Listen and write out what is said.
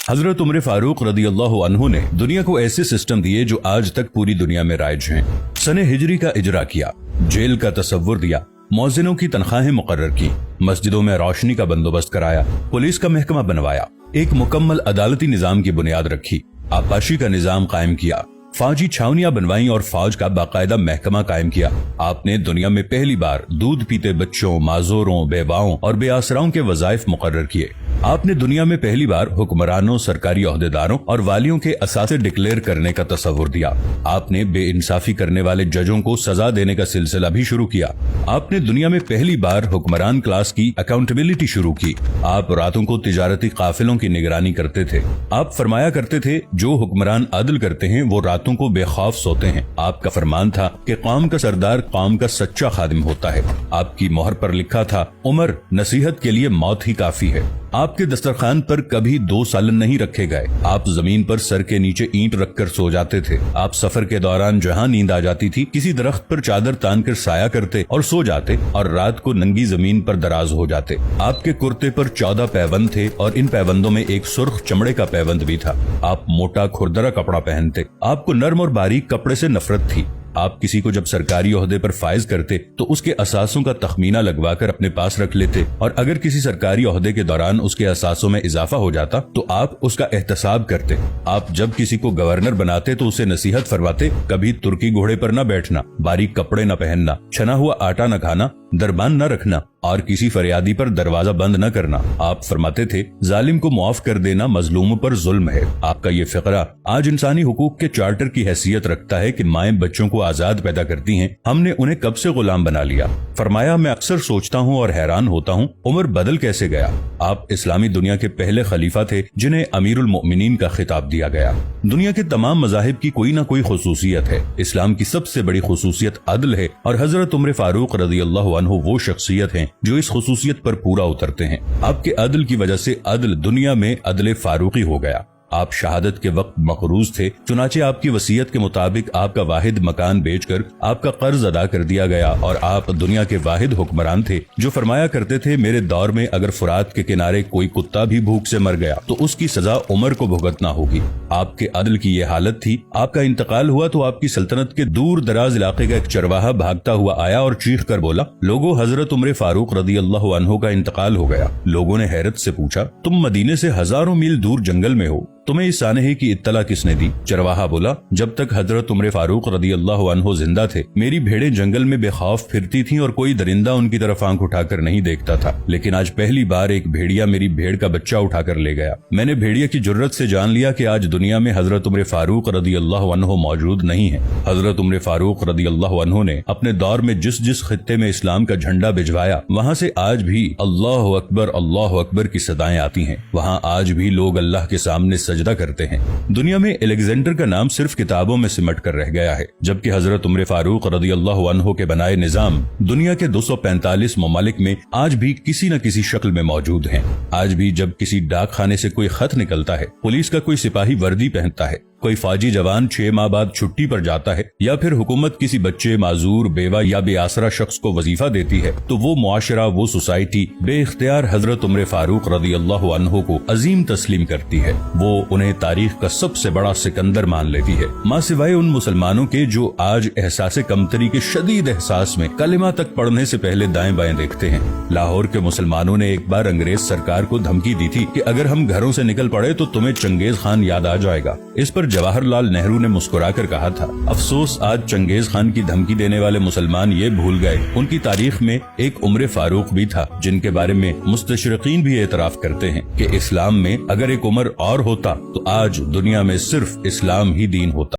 हजरत उमर फारूक रदियल्लाहु अन्हु ने दुनिया को ऐसे सिस्टम दिए जो आज तक पूरी दुनिया में राइज हैं। सने हिजरी का इजरा किया, जेल का तसव्वुर दिया, मौजिनों की तनख्वाहें मुकर्रर की, मस्जिदों में रोशनी का बंदोबस्त कराया, पुलिस का महकमा बनवाया, एक मुकम्मल अदालती निजाम की बुनियाद रखी, आपाशी का निजाम कायम किया, फौजी छावनियां बनवाई और फौज का बाकायदा महकमा कायम किया। आपने दुनिया में पहली बार दूध पीते बच्चों, माजूरों, बेवाओं और बेआसराओं के वज़ाइफ मुकर्रर किए। आपने दुनिया में पहली बार हुक्मरानों, सरकारी ओहदेदारों और वालियों के असासे डिक्लेयर करने का तसव्वुर दिया। आपने बेइंसाफी करने वाले जजों को सजा देने का सिलसिला भी शुरू किया। आपने दुनिया में पहली बार हुक्मरान क्लास की अकाउंटेबिलिटी शुरू की। आप रातों को तिजारती काफिलों की निगरानी करते थे। आप फरमाया करते थे, जो हुक्मरान अदल करते हैं वो रातों को बेखौफ सोते हैं। आपका फरमान था कि कौम का सरदार कौम का सच्चा खादिम होता है। आपकी मोहर पर लिखा था, उमर नसीहत के लिए मौत ही काफी है। आपके दस्तरखान पर कभी 2 सालन नहीं रखे गए। आप जमीन पर सर के नीचे ईंट रखकर सो जाते थे। आप सफर के दौरान जहां नींद आ जाती थी, किसी दरख्त पर चादर तान कर साया करते और सो जाते और रात को नंगी जमीन पर दराज हो जाते। आपके कुर्ते पर 14 पैबंद थे और इन पैबंदों में एक सुर्ख चमड़े का पैबंद भी था। आप मोटा खुरदरा कपड़ा पहनते। आपको नर्म और बारीक कपड़े से नफरत थी। आप किसी को जब सरकारी ओहदे पर फाइज करते तो उसके असासों का तखमीना लगवाकर अपने पास रख लेते और अगर किसी सरकारी ओहदे के दौरान उसके असासों में इजाफा हो जाता तो आप उसका एहतसाब करते। आप जब किसी को गवर्नर बनाते तो उसे नसीहत फरमाते, कभी तुर्की घोड़े पर न बैठना, बारीक कपड़े न पहनना, छना हुआ आटा न खाना, दरबान न रखना और किसी फरियादी पर दरवाजा बंद न करना। आप फरमाते थे, जालिम को मुआफ कर देना मजलूम पर जुल्म है। आपका ये फिक्रा आज इंसानी हुकूक के चार्टर की हैसियत रखता है कि माएं बच्चों को आजाद पैदा करती हैं, हमने उन्हें कब से गुलाम बना लिया। फरमाया, मैं अक्सर सोचता हूँ और हैरान होता हूँ, उमर बदल कैसे गया। आप इस्लामी दुनिया के पहले खलीफा थे जिन्हें अमीरुल मोमिनीन का खिताब दिया गया। दुनिया के तमाम मज़ाहिब की कोई न कोई खुसूसियत है। इस्लाम की सबसे बड़ी खुसूसियत अदल है और हजरत उमर फारूक रदियल्लाहु अन्हु वो शख्सियत हैं जो इस खुसूसियत पर पूरा उतरते हैं। आपके अदल की वजह से अदल दुनिया में अदल फारूकी हो गया। आप शहादत के वक्त मकरूज थे, चुनाचे आपकी वसीयत के मुताबिक आपका वाहिद मकान बेचकर आपका कर्ज अदा कर दिया गया और आप दुनिया के वाहिद हुक्मरान थे जो फरमाया करते थे, मेरे दौर में अगर फुरात के किनारे कोई कुत्ता भी भूख से मर गया तो उसकी सजा उमर को भुगतना होगी। आपके अदल की ये हालत थी। आपका इंतकाल हुआ तो आपकी सल्तनत के दूर दराज इलाके का एक चरवाहा भागता हुआ आया और चीख कर बोला, लोगों, हजरत उमर फारूक रदियल्लाहु अन्हु का इंतकाल हो गया। लोगों ने हैरत से पूछा, तुम मदीने से हजारों मील दूर जंगल में हो, तुम्हें इस सानहे की इत्तला किसने दी। चरवाहा बोला, जब तक हजरत उमर फारूक रदियल्लाहु अन्हु जिंदा थे मेरी भेड़ें जंगल में बेखौफ फिरती थीं और कोई दरिंदा उनकी तरफ आंख उठाकर नहीं देखता था, लेकिन आज पहली बार एक भेड़िया मेरी भेड़ का बच्चा उठाकर ले गया। मैंने भेड़िया की जुर्रत से जान लिया कि आज दुनिया में हजरत उमर फारूक रदियल्लाहु अन्हु मौजूद नहीं है। हजरत उमर फारूक रदियल्लाहु अन्हु ने अपने दौर में जिस जिस खित्ते में इस्लाम का झंडा भिजवाया वहाँ से आज भी अल्लाहु अकबर की सदाएं आती हैं। वहाँ आज भी लोग अल्लाह के सामने सजदा करते हैं। दुनिया में अलेक्जेंडर का नाम सिर्फ किताबों में सिमट कर रह गया है, जबकि हजरत उमर फारूक रदियल्लाहु अन्हु के बनाए निजाम दुनिया के 245 ममालिक में आज भी किसी न किसी शक्ल में मौजूद हैं। आज भी जब किसी डाक खाने से कोई खत निकलता है, पुलिस का कोई सिपाही वर्दी पहनता है, कोई फौजी जवान 6 माह बाद छुट्टी पर जाता है या फिर हुकूमत किसी बच्चे, माजूर, बेवा या बेआसरा शख्स को वजीफा देती है तो वो मुआशरा, वो सोसाइटी बेइख्तियार हजरत उमर फारूक रदियल्लाहु अन्हु को अजीम तस्लीम करती है। वो उन्हें तारीख का सबसे बड़ा सिकंदर मान लेती है, माँ सिवाय उन मुसलमानों के जो आज एहसास कमतरी के शदीद एहसास में कलिमा तक पढ़ने से पहले दाएं बाएं देखते हैं। लाहौर के मुसलमानों ने एक बार अंग्रेज सरकार को धमकी दी थी कि अगर हम घरों से निकल पड़े तो तुम्हें चंगेज खान याद आ जाएगा। इस पर जवाहरलाल नेहरू ने मुस्कुराकर कहा था, अफसोस आज चंगेज खान की धमकी देने वाले मुसलमान ये भूल गए उनकी तारीख में एक उमर फारूक भी था, जिनके बारे में मुस्तशरिकीन भी एतराफ करते हैं कि इस्लाम में अगर एक उमर और होता तो आज दुनिया में सिर्फ इस्लाम ही दीन होता।